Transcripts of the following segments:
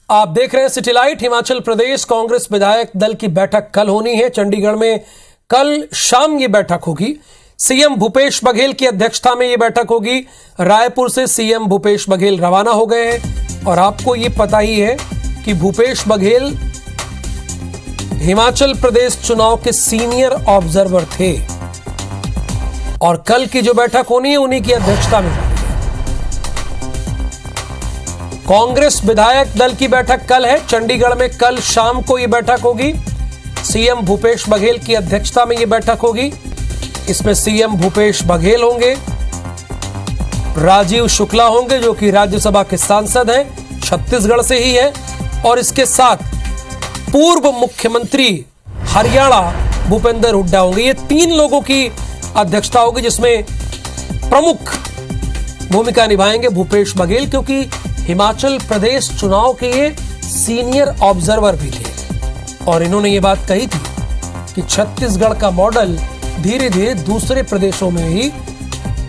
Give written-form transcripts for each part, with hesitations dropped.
आप देख रहे हैं सिटीलाइट। हिमाचल प्रदेश कांग्रेस विधायक दल की बैठक कल होनी है। चंडीगढ़ में कल शाम ये बैठक होगी। सीएम भूपेश बघेल की अध्यक्षता में ये बैठक होगी। रायपुर से सीएम भूपेश बघेल रवाना हो गए हैं और आपको ये पता ही है कि भूपेश बघेल हिमाचल प्रदेश चुनाव के सीनियर ऑब्जर्वर थे और कल की जो बैठक होनी है उन्हीं की अध्यक्षता में। कांग्रेस विधायक दल की बैठक कल है। चंडीगढ़ में कल शाम को यह बैठक होगी। सीएम भूपेश बघेल की अध्यक्षता में यह बैठक होगी। इसमें सीएम भूपेश बघेल होंगे, राजीव शुक्ला होंगे जो कि राज्यसभा के सांसद हैं, छत्तीसगढ़ से ही है, और इसके साथ पूर्व मुख्यमंत्री हरियाणा भूपेंद्र हुड्डा होंगे। ये तीन लोगों की अध्यक्षता होगी जिसमें प्रमुख भूमिका निभाएंगे भूपेश बघेल, क्योंकि हिमाचल प्रदेश चुनाव के ये सीनियर ऑब्जर्वर भी थे और इन्होंने ये बात कही थी कि छत्तीसगढ़ का मॉडल धीरे धीरे दूसरे प्रदेशों में ही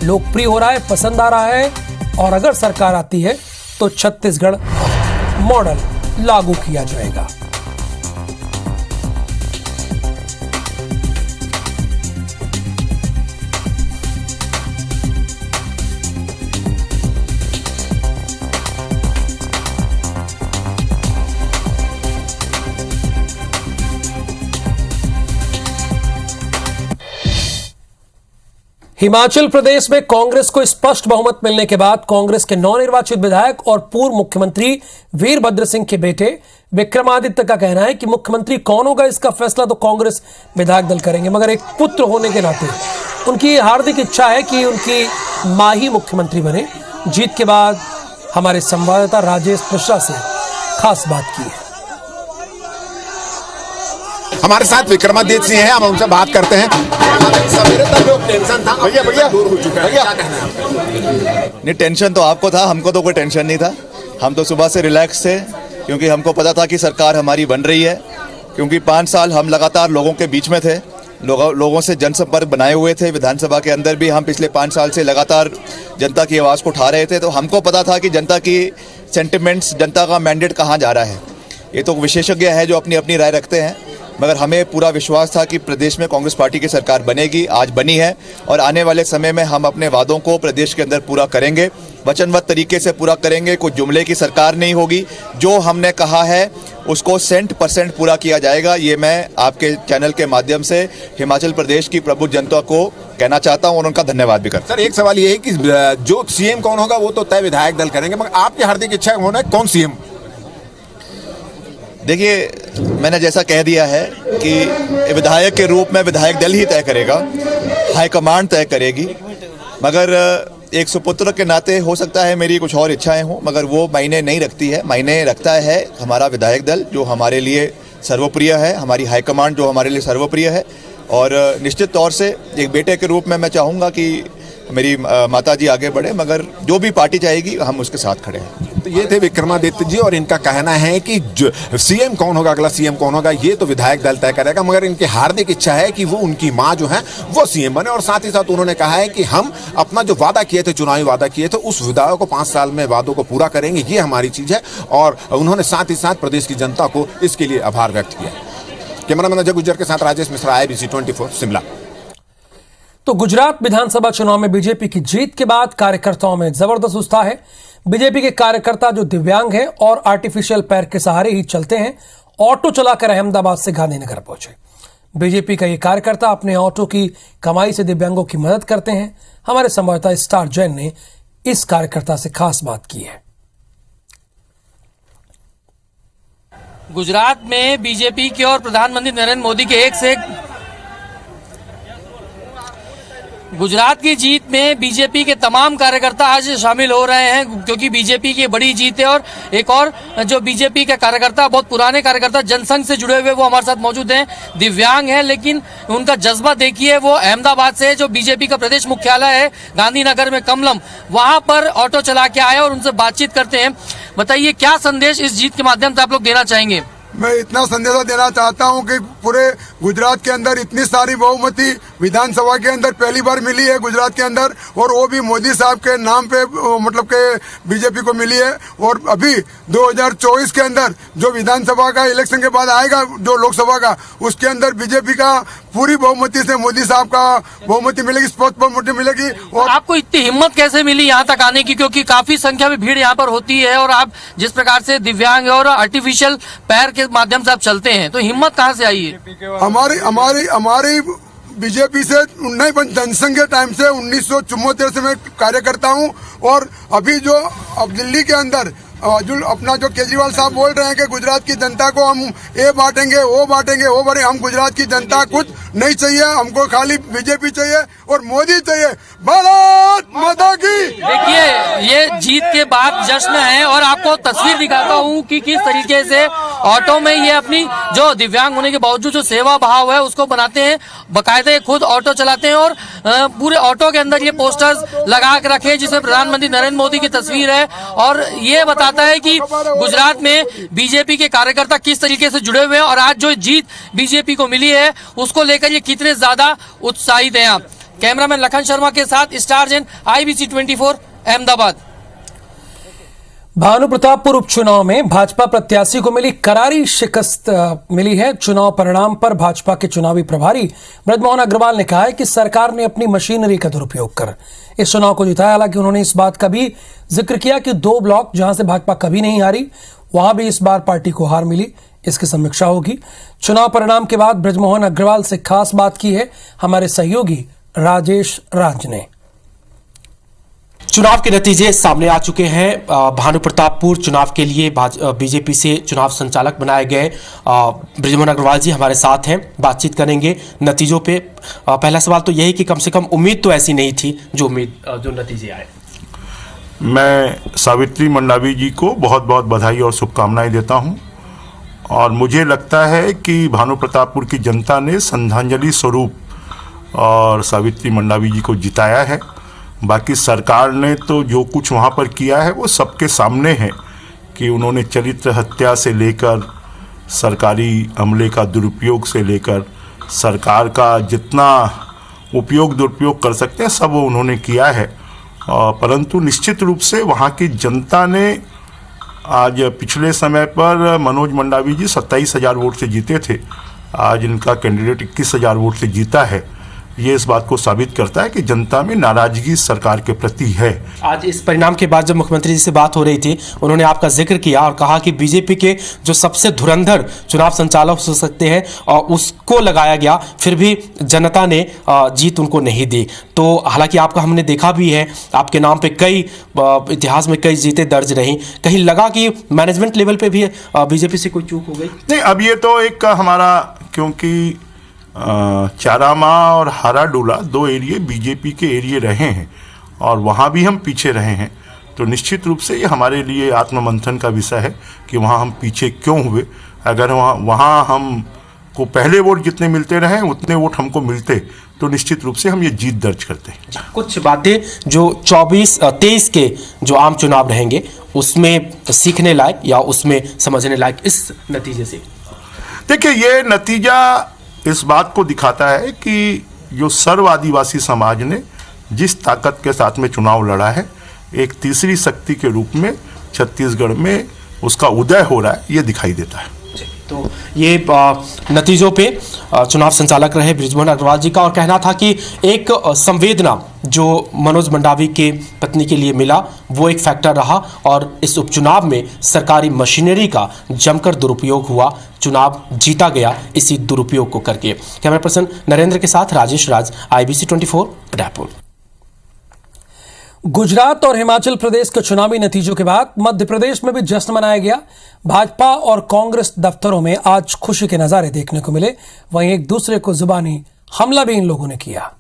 लोकप्रिय हो रहा है, पसंद आ रहा है, और अगर सरकार आती है तो छत्तीसगढ़ मॉडल लागू किया जाएगा। हिमाचल प्रदेश में कांग्रेस को स्पष्ट बहुमत मिलने के बाद कांग्रेस के नवनिर्वाचित विधायक और पूर्व मुख्यमंत्री वीरभद्र सिंह के बेटे विक्रमादित्य का कहना है कि मुख्यमंत्री कौन होगा इसका फैसला तो कांग्रेस विधायक दल करेंगे, मगर एक पुत्र होने के नाते उनकी हार्दिक इच्छा है कि उनकी मां ही मुख्यमंत्री बने। जीत के बाद हमारे संवाददाता राजेश मिश्रा से खास बात की है। हमारे साथ विक्रमादित्य सिंह हैं, हम उनसे बात करते हैं। सवेरे तक जो टेंशन था भैया दूर हो चुका है, क्या कहना है? नहीं, टेंशन तो आपको था, हमको तो कोई टेंशन नहीं था। हम तो सुबह से रिलैक्स थे क्योंकि हमको पता था कि सरकार हमारी बन रही है, क्योंकि 5 साल हम लगातार लोगों के बीच में थे, लोगों से जनसंपर्क बनाए हुए थे। विधानसभा के अंदर भी हम पिछले 5 साल से लगातार जनता की आवाज़ को उठा रहे थे, तो हमको पता था कि जनता की सेंटिमेंट्स, जनता का मैंडेट कहाँ जा रहा है। ये तो विशेषज्ञ है जो अपनी अपनी राय रखते हैं, मगर हमें पूरा विश्वास था कि प्रदेश में कांग्रेस पार्टी की सरकार बनेगी, आज बनी है, और आने वाले समय में हम अपने वादों को प्रदेश के अंदर पूरा करेंगे, वचनबद्ध तरीके से पूरा करेंगे। कोई जुमले की सरकार नहीं होगी, जो हमने कहा है उसको 100% पूरा किया जाएगा। ये मैं आपके चैनल के माध्यम से हिमाचल प्रदेश की प्रबुद्ध जनता को कहना चाहता हूँ और उनका धन्यवाद भी करता हूँ। सर, एक सवाल ये है कि जो सीएम कौन होगा वो तो तय विधायक दल करेंगे, मगर आपकी हार्दिक इच्छा होना है कौन सीएम? देखिए, मैंने जैसा कह दिया है कि विधायक के रूप में विधायक दल ही तय करेगा, हाईकमांड तय करेगी, मगर एक सुपुत्र के नाते हो सकता है मेरी कुछ और इच्छाएं हों, मगर वो मायने नहीं रखती है। मायने रखता है हमारा विधायक दल जो हमारे लिए सर्वप्रिय है, हमारी हाईकमांड जो हमारे लिए सर्वप्रिय है, और निश्चित तौर से एक बेटे के रूप में मैं चाहूँगा कि मेरी माताजी आगे बढ़े, मगर जो भी पार्टी चाहेगी हम उसके साथ खड़े हैं। तो ये थे विक्रमादित्य जी, और इनका कहना है कि जो सीएम कौन होगा, अगला सीएम कौन होगा ये तो विधायक दल तय करेगा, मगर इनकी हार्दिक इच्छा है कि वो उनकी मां जो है वो सीएम बने। और साथ ही साथ उन्होंने कहा है कि हम अपना जो वादा किए थे, चुनावी वादा किए थे, उस वादों को 5 साल में वादों को पूरा करेंगे, ये हमारी चीज है। और उन्होंने साथ ही साथ प्रदेश की जनता को इसके लिए आभार व्यक्त किया। कैमरामैन अजय गुज्जर के साथ राजेश मिश्रा, IBC 24 शिमला। तो गुजरात विधानसभा चुनाव में बीजेपी की जीत के बाद कार्यकर्ताओं में जबरदस्त उत्साह है। बीजेपी के कार्यकर्ता जो दिव्यांग हैं और आर्टिफिशियल पैर के सहारे ही चलते हैं, ऑटो चलाकर अहमदाबाद से गांधीनगर पहुंचे। बीजेपी का ये कार्यकर्ता अपने ऑटो की कमाई से दिव्यांगों की मदद करते हैं। हमारे संवाददाता स्टार जैन ने इस कार्यकर्ता से खास बात की है। गुजरात में बीजेपी के और प्रधानमंत्री नरेंद्र मोदी के एक से एक गुजरात की जीत में बीजेपी के तमाम कार्यकर्ता आज शामिल हो रहे हैं, क्योंकि बीजेपी की बड़ी जीत है। और एक और जो बीजेपी के कार्यकर्ता, बहुत पुराने कार्यकर्ता, जनसंघ से जुड़े हुए, वो हमारे साथ मौजूद हैं। दिव्यांग हैं, लेकिन उनका जज्बा देखिए। वो अहमदाबाद से, जो बीजेपी का प्रदेश मुख्यालय है गांधीनगर में कमलम, वहां पर ऑटो चला के आए और उनसे बातचीत करते हैं। बताइए, क्या संदेश इस जीत के माध्यम से आप लोग देना चाहेंगे? मैं इतना संदेशा देना चाहता हूं कि पूरे गुजरात के अंदर इतनी सारी बहुमती विधानसभा के अंदर पहली बार मिली है गुजरात के अंदर, और वो भी मोदी साहब के नाम पे, मतलब के बीजेपी को मिली है। और अभी 2024 के अंदर जो विधानसभा का इलेक्शन के बाद आएगा, जो लोकसभा का, उसके अंदर बीजेपी का पूरी बहुमती से मोदी साहब का बहुमती मिलेगी, स्पष्ट बहुमती मिलेगी। और आपको इतनी हिम्मत कैसे मिली यहाँ तक आने की, क्योंकि काफी संख्या में भीड़ यहाँ पर होती है और आप जिस प्रकार से दिव्यांग और आर्टिफिशियल पैर के माध्यम से आप चलते हैं, तो हिम्मत कहाँ से आई है? हमारी बीजेपी से नहीं, जनसंघ के टाइम से 1974 से मैं कार्य करता हूँ। और अभी जो अब दिल्ली के अंदर जो अपना जो केजरीवाल साहब बोल रहे हैं कि गुजरात की जनता को हम ये बांटेंगे, वो बांटेंगे, हम गुजरात की जनता कुछ नहीं चाहिए, हमको खाली बीजेपी चाहिए और मोदी चाहिए। भारत माता की। देखिए, ये जीत के बाद जश्न है और आपको तस्वीर दिखाता हूँ कि किस तरीके से ऑटो में ये अपनी जो दिव्यांग होने के बावजूद जो सेवा भाव है उसको बनाते हैं, बाकायदे खुद ऑटो चलाते हैं और पूरे ऑटो के अंदर ये पोस्टर्स लगा के रखे जिसमें प्रधानमंत्री नरेंद्र मोदी की तस्वीर है और ये बताता है कि गुजरात में बीजेपी के कार्यकर्ता किस तरीके से जुड़े हुए हैं और आज जो जीत बीजेपी को मिली है उसको लेकर ये कितने ज्यादा उत्साहित हैं। आप कैमरामैन लखन शर्मा के साथ स्टार जैन, IBC 24 अहमदाबाद। भानु प्रतापपुर उपचुनाव में भाजपा प्रत्याशी को मिली करारी शिकस्त मिली है। चुनाव परिणाम पर भाजपा के चुनावी प्रभारी ब्रजमोहन अग्रवाल ने कहा है कि सरकार ने अपनी मशीनरी का दुरुपयोग कर इस चुनाव को जिताया। हालांकि उन्होंने इस बात का भी जिक्र किया कि 2 ब्लॉक जहां से भाजपा कभी नहीं हारी, वहां भी इस बार पार्टी को हार मिली, इसकी समीक्षा होगी। चुनाव परिणाम के बाद ब्रजमोहन अग्रवाल से खास बात की है हमारे सहयोगी राजेश राज ने। चुनाव के नतीजे सामने आ चुके हैं। भानु प्रतापपुर चुनाव के लिए बीजेपी से चुनाव संचालक बनाए गए ब्रजमोहन अग्रवाल जी हमारे साथ हैं, बातचीत करेंगे नतीजों पे। पहला सवाल तो यही कि कम से कम उम्मीद तो ऐसी नहीं थी जो नतीजे आए। मैं सावित्री मंडावी जी को बहुत बहुत बधाई और शुभकामनाएं देता हूं और मुझे लगता है कि भानु प्रतापपुर की जनता ने श्रद्धांजलि स्वरूप और सावित्री मंडावी जी को जिताया है। बाकी सरकार ने तो जो कुछ वहाँ पर किया है वो सबके सामने है कि उन्होंने चरित्र हत्या से लेकर सरकारी अमले का दुरुपयोग से लेकर सरकार का जितना उपयोग दुरुपयोग कर सकते हैं सब वो उन्होंने किया है। परंतु निश्चित रूप से वहाँ की जनता ने आज पिछले समय पर मनोज मंडावी जी 27,000 वोट से जीते थे, आज इनका कैंडिडेट 21,000 वोट से जीता है। ये इस बात को साबित करता है कि जनता में नाराजगी सरकार के प्रति है। आज इस परिणाम के बाद जब मुख्यमंत्री जी से बात हो रही थी, उन्होंने आपका जिक्र किया और कहा कि बीजेपी के जो सबसे धुरंधर चुनाव संचालक हो सकते हैं और उसको लगाया गया, फिर भी जनता ने जीत उनको नहीं दी। तो हालांकि आपका हमने देखा भी है, आपके नाम पे कई इतिहास में कई जीतें दर्ज रहीं, कहीं लगा कि मैनेजमेंट लेवल पे भी बीजेपी से कोई चूक हो गई? नहीं, अब ये तो एक हमारा, क्योंकि चारामा और हाराडोला 2 एरिए बीजेपी के एरिए रहे हैं और वहाँ भी हम पीछे रहे हैं, तो निश्चित रूप से ये हमारे लिए आत्ममंथन का विषय है कि वहाँ हम पीछे क्यों हुए। अगर वहाँ हम को पहले वोट जितने मिलते रहे उतने वोट हमको मिलते तो निश्चित रूप से हम ये जीत दर्ज करते हैं। कुछ बातें जो 23 के जो आम चुनाव रहेंगे उसमें सीखने लायक या उसमें समझने लायक इस नतीजे से? देखिए, ये नतीजा इस बात को दिखाता है कि जो सर्व आदिवासी समाज ने जिस ताकत के साथ में चुनाव लड़ा है, एक तीसरी शक्ति के रूप में छत्तीसगढ़ में उसका उदय हो रहा है, ये दिखाई देता है। तो ये नतीजों पे चुनाव संचालक रहे ब्रजमोहन अग्रवाल जी का और कहना था कि एक संवेदना जो मनोज मंडावी के पत्नी के लिए मिला वो एक फैक्टर रहा और इस उपचुनाव में सरकारी मशीनरी का जमकर दुरुपयोग हुआ, चुनाव जीता गया इसी दुरुपयोग को करके। कैमरा पर्सन नरेंद्र के साथ राजेश राज, IBC 24 रायपुर। गुजरात और हिमाचल प्रदेश के चुनावी नतीजों के बाद मध्य प्रदेश में भी जश्न मनाया गया। भाजपा और कांग्रेस दफ्तरों में आज खुशी के नजारे देखने को मिले, वहीं एक दूसरे को जुबानी हमला भी इन लोगों ने किया।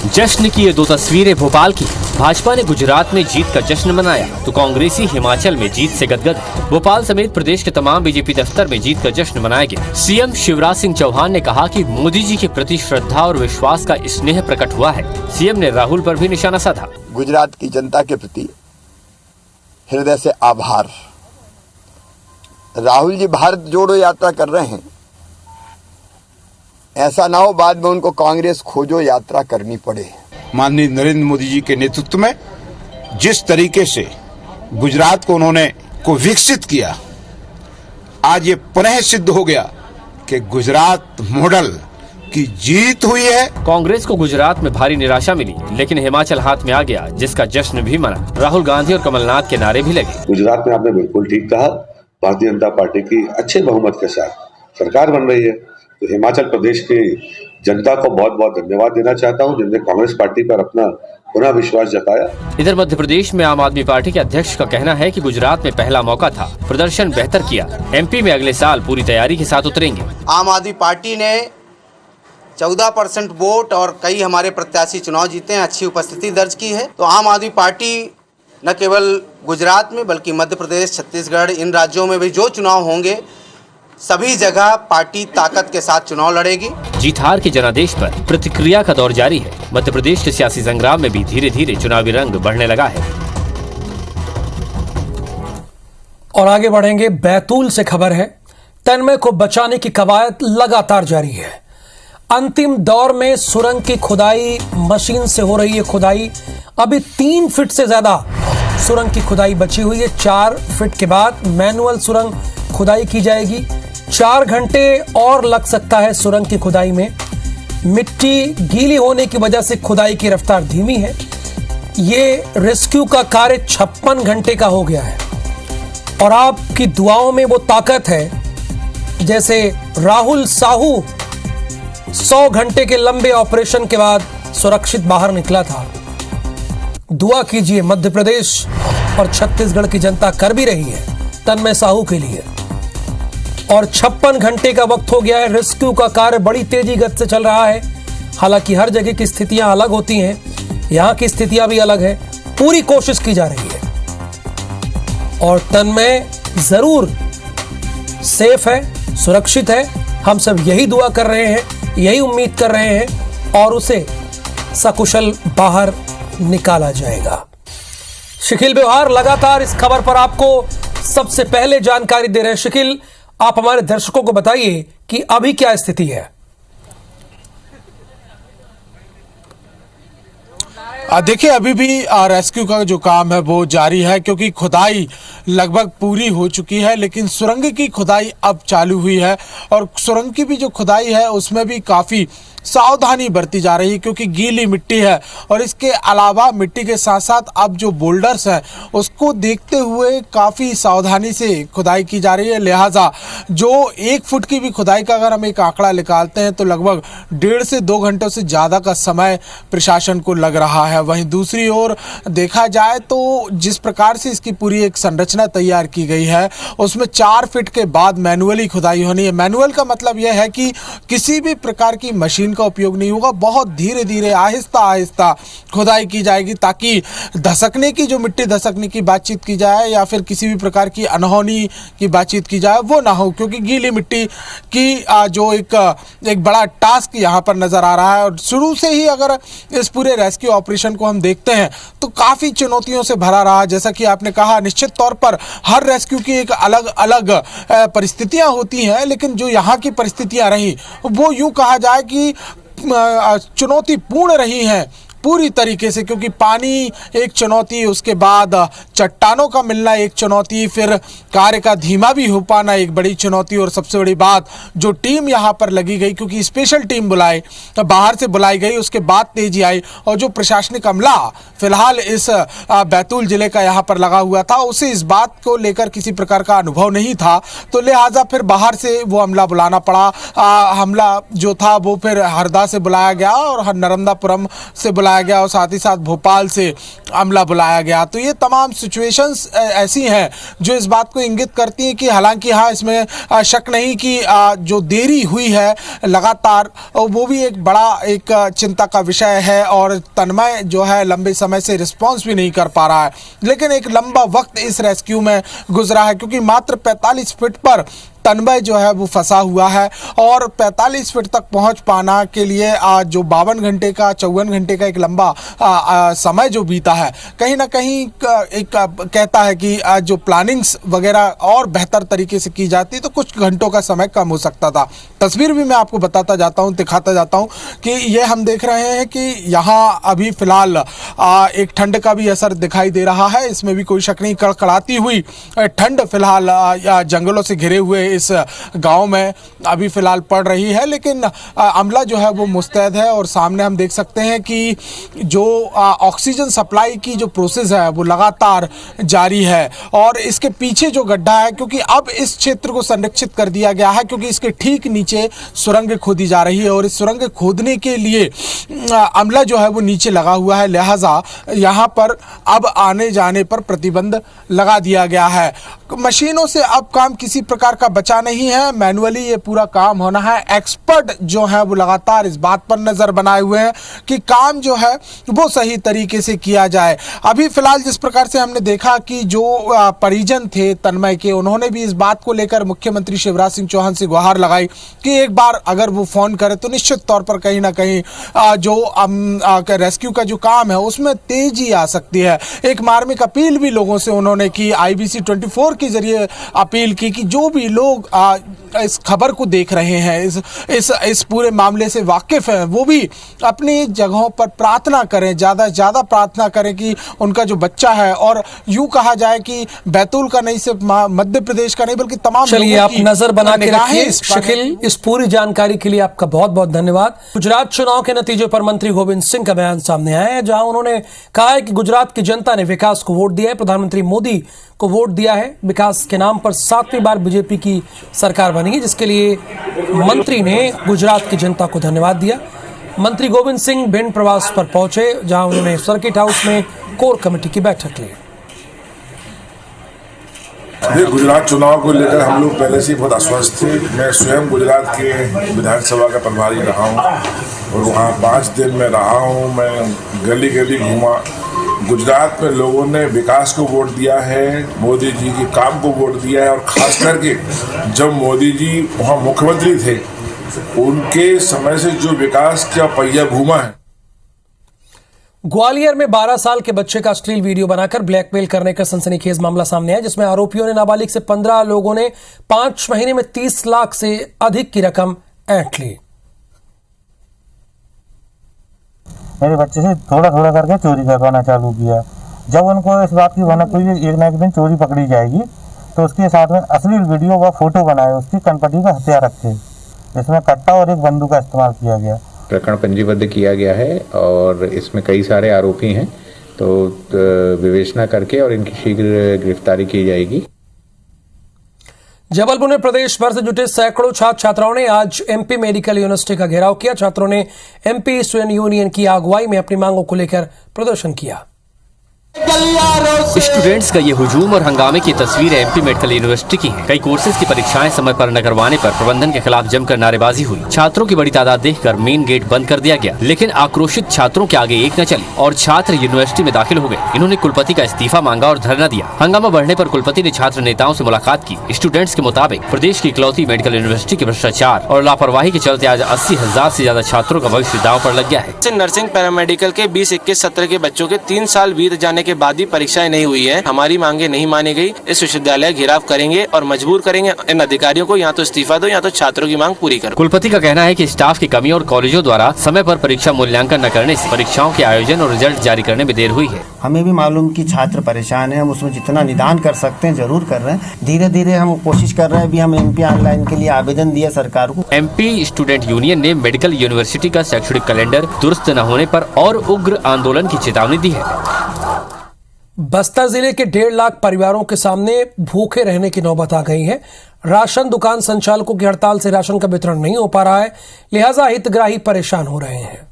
जश्न की ये 2 तस्वीरें भोपाल की। भाजपा ने गुजरात में जीत का जश्न मनाया तो कांग्रेसी हिमाचल में जीत से गदगद। भोपाल समेत प्रदेश के तमाम बीजेपी दफ्तर में जीत का जश्न मनाया गया। सीएम शिवराज सिंह चौहान ने कहा कि मोदी जी के प्रति श्रद्धा और विश्वास का स्नेह प्रकट हुआ है। सीएम ने राहुल पर भी निशाना साधा। गुजरात की जनता के प्रति हृदय से आभार। राहुल जी भारत जोड़ो यात्रा कर रहे हैं, ऐसा ना हो बाद में उनको कांग्रेस खोजो यात्रा करनी पड़े। माननीय नरेंद्र मोदी जी के नेतृत्व में जिस तरीके से गुजरात को उन्होंने विकसित किया, आज ये पुनः सिद्ध हो गया कि गुजरात मॉडल की जीत हुई है। कांग्रेस को गुजरात में भारी निराशा मिली, लेकिन हिमाचल हाथ में आ गया, जिसका जश्न भी मना। राहुल गांधी और कमलनाथ के नारे भी लगे। गुजरात में आपने बिल्कुल ठीक कहा, भारतीय जनता पार्टी की अच्छे बहुमत के साथ सरकार बन रही है। तो हिमाचल प्रदेश की जनता को बहुत बहुत धन्यवाद देना चाहता हूं, जिनने कांग्रेस पार्टी पर अपना पुनः विश्वास जताया। इधर मध्य प्रदेश में आम आदमी पार्टी के अध्यक्ष का कहना है कि गुजरात में पहला मौका था, प्रदर्शन बेहतर किया। एमपी में अगले साल पूरी तैयारी के साथ उतरेंगे। आम आदमी पार्टी ने 14% वोट और कई हमारे प्रत्याशी चुनाव जीते हैं, अच्छी उपस्थिति दर्ज की है। तो आम आदमी पार्टी न केवल गुजरात में बल्कि मध्य प्रदेश, छत्तीसगढ़, इन राज्यों में भी जो चुनाव होंगे सभी जगह पार्टी ताकत के साथ चुनाव लड़ेगी। जीत हार के जनादेश पर प्रतिक्रिया का दौर जारी है। मध्य प्रदेश के सियासी संग्राम में भी धीरे धीरे चुनावी रंग बढ़ने लगा है। और आगे बढ़ेंगे, बैतूल से खबर है, तन्मय को बचाने की कवायद लगातार जारी है। अंतिम दौर में सुरंग की खुदाई मशीन से हो रही है खुदाई। अभी 3 फीट से ज्यादा सुरंग की खुदाई बची हुई है। 4 फीट के बाद मैनुअल सुरंग खुदाई की जाएगी। 4 घंटे और लग सकता है सुरंग की खुदाई में। मिट्टी गीली होने की वजह से खुदाई की रफ्तार धीमी है। ये रेस्क्यू का कार्य 56 घंटे का हो गया है और आपकी दुआओं में वो ताकत है जैसे राहुल साहू 100 घंटे के लंबे ऑपरेशन के बाद सुरक्षित बाहर निकला था। दुआ कीजिए, मध्य प्रदेश और छत्तीसगढ़ की जनता कर भी रही है तन्मय साहू के लिए। और 56 घंटे का वक्त हो गया है। रेस्क्यू का कार्य बड़ी तेजी गति से चल रहा है। हालांकि हर जगह की स्थितियां अलग होती हैं, यहां की स्थितियां भी अलग है। पूरी कोशिश की जा रही है और तन्मय जरूर सेफ है, सुरक्षित है। हम सब यही दुआ कर रहे हैं, यही उम्मीद कर रहे हैं और उसे सकुशल बाहर निकाला जाएगा। शकील व्यवहार लगातार इस खबर पर आपको सबसे पहले जानकारी दे रहे हैं। शकील, आप हमारे दर्शकों को बताइए कि अभी क्या स्थिति है। देखिए, अभी भी रेस्क्यू का जो काम है वो जारी है, क्योंकि खुदाई लगभग पूरी हो चुकी है, लेकिन सुरंग की खुदाई अब चालू हुई है। और सुरंग की भी जो खुदाई है उसमें भी काफ़ी सावधानी बरती जा रही है, क्योंकि गीली मिट्टी है और इसके अलावा मिट्टी के साथ साथ अब जो बोल्डर्स हैं उसको देखते हुए काफ़ी सावधानी से खुदाई की जा रही है। लिहाजा जो 1 फुट की भी खुदाई का अगर हम एक आंकड़ा निकालते हैं तो लगभग 1.5 से 2 घंटों से ज़्यादा का समय प्रशासन को लग रहा है। वहीं दूसरी ओर देखा जाए तो जिस प्रकार से इसकी पूरी एक संरचना तैयार की गई है उसमें 4 फीट के बाद मैनुअली खुदाई होनी है। मैनुअल का मतलब यह है कि किसी भी प्रकार की मशीन का उपयोग नहीं होगा, बहुत धीरे धीरे आहिस्ता आहिस्ता खुदाई की जाएगी, ताकि धसकने की जो मिट्टी धसकने की बातचीत की जाए या फिर किसी भी प्रकार की अनहोनी की बातचीत की जाए वो ना हो, क्योंकि गीली मिट्टी की जो एक बड़ा टास्क यहाँ पर नजर आ रहा है। और शुरू से ही अगर इस पूरे रेस्क्यू ऑपरेशन को हम देखते हैं तो काफ़ी चुनौतियों से भरा रहा। जैसा कि आपने कहा, निश्चित तौर पर हर रेस्क्यू की एक अलग अलग परिस्थितियां होती हैं, लेकिन जो यहाँ की परिस्थितियां रही वो यूं कहा जाए कि चुनौतीपूर्ण रही हैं पूरी तरीके से, क्योंकि पानी एक चुनौती, उसके बाद चट्टानों का मिलना एक चुनौती, फिर कार्य का धीमा भी हो पाना एक बड़ी चुनौती, और सबसे बड़ी बात जो टीम यहाँ पर लगी गई, क्योंकि स्पेशल टीम बाहर से बुलाई गई, उसके बाद तेजी आई और जो प्रशासनिक अमला फिलहाल इस बैतूल जिले का यहाँ पर लगा हुआ था उसे इस बात को लेकर किसी प्रकार का अनुभव नहीं था, तो लिहाजा फिर बाहर से वो अमला बुलाना पड़ा। हमला जो था वो फिर हरदा से बुलाया गया और नर्मदापुरम से बुलाया गया और साथ ही साथ भोपाल से अमला बुलाया गया। तो ये तमाम सिचुएशंस ऐसी हैं जो इस बात को इंगित करती हैं कि हालांकि हाँ, इसमें शक नहीं कि जो देरी हुई है लगातार वो भी एक बड़ा एक चिंता का विषय है, और तन्मय जो है लंबे समय से रिस्पॉन्स भी नहीं कर पा रहा है। लेकिन एक लंबा वक्त इस रेस्क्यू में गुजरा है, क्योंकि मात्र 45 फीट पर तन्मय जो है वो फंसा हुआ है और 45 फीट तक पहुंच पाना के लिए जो 52 घंटे का 54 घंटे का एक लंबा समय जो बीता है, कहीं ना कहीं एक कहता है कि जो प्लानिंग्स वगैरह और बेहतर तरीके से की जाती तो कुछ घंटों का समय कम हो सकता था। तस्वीर भी मैं आपको बताता जाता हूं, दिखाता जाता हूं कि ये हम देख रहे हैं कि यहाँ अभी फिलहाल एक ठंड का भी असर दिखाई दे रहा है, इसमें भी कोई शक नहीं। कड़कड़ाती हुई ठंड फिलहाल जंगलों से घिरे हुए इस गांव में अभी फिलहाल पड़ रही है, लेकिन अमला जो है वो मुस्तैद है और सामने हम देख सकते हैं कि जो ऑक्सीजन सप्लाई की जो प्रोसेस है वो लगातार जारी है। और इसके पीछे जो गड्ढा है, क्योंकि अब इस क्षेत्र को संरक्षित कर दिया गया है क्योंकि इसके ठीक नीचे सुरंग खोदी जा रही है और इस सुरंग खोदने के लिए अमला जो है वो नीचे लगा हुआ है, लिहाजा यहाँ पर अब आने जाने पर प्रतिबंध लगा दिया गया है। मशीनों से अब काम किसी प्रकार का बचा नहीं है, मैनुअली ये पूरा काम होना है। एक्सपर्ट जो है वो लगातार इस बात पर नजर बनाए हुए हैं कि काम जो है वो सही तरीके से किया जाए। अभी फिलहाल जिस प्रकार से हमने देखा कि जो परिजन थे तन्मय के, उन्होंने भी इस बात को लेकर मुख्यमंत्री शिवराज सिंह चौहान से गुहार लगाई कि एक बार अगर वो फोन करे तो निश्चित तौर पर कहीं ना कहीं जो रेस्क्यू का जो काम है उसमें तेजी आ सकती है। एक मार्मिक अपील भी लोगों से उन्होंने की, IBC 24 के जरिए अपील की कि जो भी लोग इस खबर को देख रहे हैं, इस पूरे मामले से वाकिफ हैं, वो भी अपनी जगहों पर प्रार्थना करें, ज़्यादा से ज़्यादा प्रार्थना करें कि उनका जो बच्चा है, और यूँ कहा जाए कि बैतूल का नहीं सिर्फ मध्य प्रदेश का नहीं बल्कि तमाम चलिए आप नजर बना के रखिए शकील। इस पूरी जानकारी के लिए आपका बहुत बहुत धन्यवाद। गुजरात चुनाव के नतीजों पर मंत्री गोविंद सिंह का बयान सामने आया है, जहां उन्होंने कहा है कि गुजरात की जनता ने विकास को वोट दिया है, प्रधानमंत्री मोदी को वोट दिया है। विकास के नाम पर 7वीं बार बीजेपी की सरकार बनी है, जिसके लिए मंत्री ने गुजरात की जनता को धन्यवाद दिया। मंत्री गोविंद सिंह भिंड प्रवास पर पहुंचे, जहां उन्होंने सर्किट हाउस में कोर कमेटी की बैठक ली। गुजरात चुनाव को लेकर हम लोग पहले से बहुत आश्वस्त थे। मैं स्वयं गुजरात के विधानसभा का प्रभारी रहा हूं और वहां 5 दिन में रहा हूं। मैं गली गली घूमा। गुजरात में लोगों ने विकास को वोट दिया है, मोदी जी के काम को वोट दिया है, और खास करके जब मोदी जी वहाँ मुख्यमंत्री थे उनके समय से जो विकास का पहिया घूमा है। ग्वालियर में 12 साल के बच्चे का अश्लील वीडियो बनाकर ब्लैकमेल करने का सनसनीखेज मामला सामने आया, जिसमें आरोपियों ने नाबालिग से 15 लोगों ने 5 महीने में 30 लाख से अधिक की रकम ऐंठ ली। मेरे बच्चे से थोड़ा थोड़ा करके चोरी करवाना चालू किया। जब उनको इस बात की भनक हुई एक ना एक दिन चोरी पकड़ी जाएगी, तो उसके साथ में अश्लील वीडियो व फोटो बनाए, उसकी कनपटी का हथियार रखे, इसमें कट्टा और एक बंदूक का इस्तेमाल किया गया। प्रकरण पंजीबद्ध किया गया है और इसमें कई सारे आरोपी हैं, तो विवेचना करके और इनकी शीघ्र गिरफ्तारी की जाएगी। जबलपुर में प्रदेश भर से जुटे सैकड़ों छात्र छात्राओं ने आज MP मेडिकल यूनिवर्सिटी का घेराव किया। छात्रों ने MP स्टूडेंट यूनियन की अगुवाई में अपनी मांगों को लेकर प्रदर्शन किया। स्टूडेंट्स का ये हुजूम और हंगामे की तस्वीरें MP मेडिकल यूनिवर्सिटी की हैं। कई कोर्सेज की परीक्षाएं समय पर न करवाने पर प्रबंधन के खिलाफ जमकर नारेबाजी हुई। छात्रों की बड़ी तादाद देखकर मेन गेट बंद कर दिया गया, लेकिन आक्रोशित छात्रों के आगे एक न चली और छात्र यूनिवर्सिटी में दाखिल हो गए। इन्होंने कुलपति का इस्तीफा मांगा और धरना दिया। हंगामा बढ़ने पर कुलपति ने छात्र नेताओं से मुलाकात की। स्टूडेंट्स के मुताबिक प्रदेश की इकलौती मेडिकल यूनिवर्सिटी के भ्रष्टाचार और लापरवाही के चलते आज 80,000 से ज्यादा छात्रों का भविष्य दांव पर लग गया है। नर्सिंग पैरामेडिकल के 20-21 सत्र के बच्चों के 3 साल बीत जाने के बाद भी परीक्षाएं नहीं हुई है। हमारी मांगे नहीं मानी गई। इस विश्वविद्यालय घेराव करेंगे और मजबूर करेंगे इन अधिकारियों को या तो इस्तीफा दो या तो छात्रों की मांग पूरी करो। कुलपति का कहना है कि स्टाफ की कमी और कॉलेजों द्वारा समय पर परीक्षा मूल्यांकन न करने से परीक्षाओं के आयोजन और रिजल्ट जारी करने में देर हुई है। हमें भी मालूम कि छात्र परेशान है, हम उसमें जितना निदान कर सकते हैं जरूर कर रहे हैं। धीरे धीरे हम कोशिश कर रहे हैं। अभी हम MP ऑनलाइन के लिए आवेदन दिया सरकार को। MP स्टूडेंट यूनियन ने मेडिकल यूनिवर्सिटी का शैक्षणिक कैलेंडर दुरुस्त न होने पर और उग्र आंदोलन की चेतावनी दी है। बस्तर जिले के 1.5 लाख परिवारों के सामने भूखे रहने की नौबत आ गई है। राशन दुकान संचालकों की हड़ताल से राशन का वितरण नहीं हो पा रहा है, लिहाजा हितग्राही परेशान हो रहे हैं।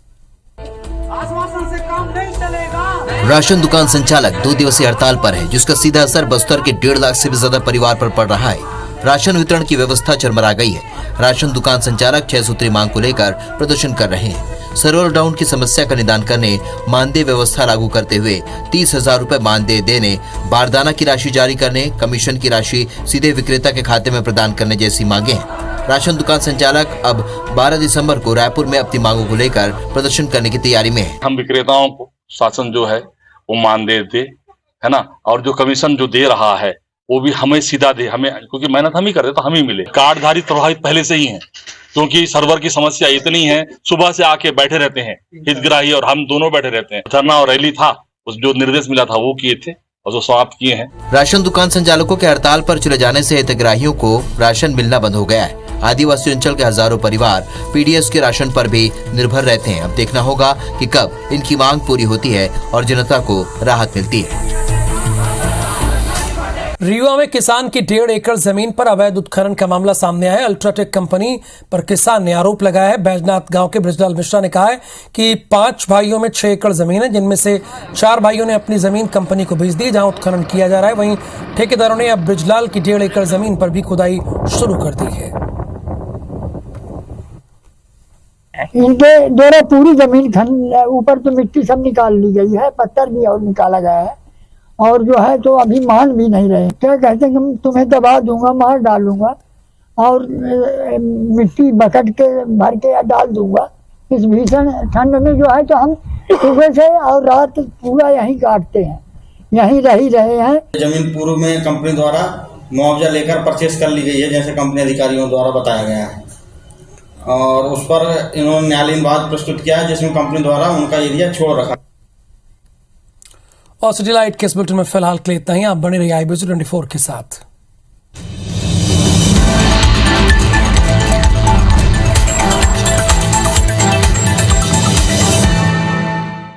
राशन दुकान संचालक 2 दिवसीय हड़ताल पर है, जिसका सीधा असर बस्तर के 1.5 लाख से भी ज्यादा परिवार पर पड़ रहा है। राशन वितरण की व्यवस्था चरमरा गई है। राशन दुकान संचालक 6 सूत्री मांग को लेकर प्रदर्शन कर रहे हैं। सर्वर डाउन की समस्या का निदान करने, मानदेय व्यवस्था लागू करते हुए 30,000 रुपए मानदेय देने, बारदाना की राशि जारी करने, कमीशन की राशि सीधे विक्रेता के खाते में प्रदान करने जैसी मांगे हैं। राशन दुकान संचालक अब 12 दिसंबर को रायपुर में अपनी मांगों को लेकर प्रदर्शन करने की तैयारी में है। हम विक्रेताओं को शासन जो है वो मानदेय दे, है ना, और जो कमीशन जो दे रहा है वो भी हमें सीधा दे, हमें, क्योंकि मेहनत हम ही कर रहे तो हम ही मिले। कार्डधारी प्रभावित पहले से ही हैं, क्योंकि सर्वर की समस्या इतनी है, सुबह से आके बैठे रहते हैं हितग्राही और हम दोनों बैठे रहते हैं। धरना और रैली था, उस जो निर्देश मिला था वो किए थे और जो समाप्त किए हैं। राशन दुकान संचालकों के हड़ताल पर चले जाने से हितग्राहियों को राशन मिलना बंद हो गया है। आदिवासी अंचल के हजारों परिवार पीडीएस के राशन पर भी निर्भर रहते हैं। अब देखना होगा कि कब इनकी मांग पूरी होती है और जनता को राहत मिलती है। रीवा में किसान की 1.5 एकड़ जमीन पर अवैध उत्खनन का मामला सामने आया है। अल्ट्राटेक कंपनी पर किसान ने आरोप लगाया है। बैजनाथ गांव के ब्रिजलाल मिश्रा ने कहा है कि 5 भाइयों में 6 एकड़ जमीन है, जिनमें से 4 भाइयों ने अपनी जमीन कंपनी को बेच दी, जहां उत्खनन किया जा रहा है। वहीं ठेकेदारों ने अब ब्रिजलाल की 1.5 एकड़ जमीन पर भी खुदाई शुरू कर दी है। इनके द्वारा पूरी जमीन ऊपर तो मिट्टी सब निकाल ली गई है, पत्थर भी और निकाला गया है, और जो है तो अभी मान भी नहीं रहे। क्या कहते हैं कि तुम्हें दबा दूंगा, मार डालूंगा और मिट्टी बकट के भर के डाल दूंगा। इस भीषण ठंड में जो है तो हम सुबह से और रात पूरा यहीं काटते हैं, यहीं रही रहे हैं। जमीन पूर्व में कंपनी द्वारा मुआवजा लेकर परचेस कर ली गई है, जैसे कंपनी अधिकारियों द्वारा बताया गया है, और उस पर इन्होंने न्यायालयीन वाद प्रस्तुत किया है, जिसमें कंपनी द्वारा उनका एरिया छोड़ रखा। और सिटी लाइट के इस बुलेटिन में फिलहाल के लिए इतना ही। आप बने रहिए IBC 24 के साथ।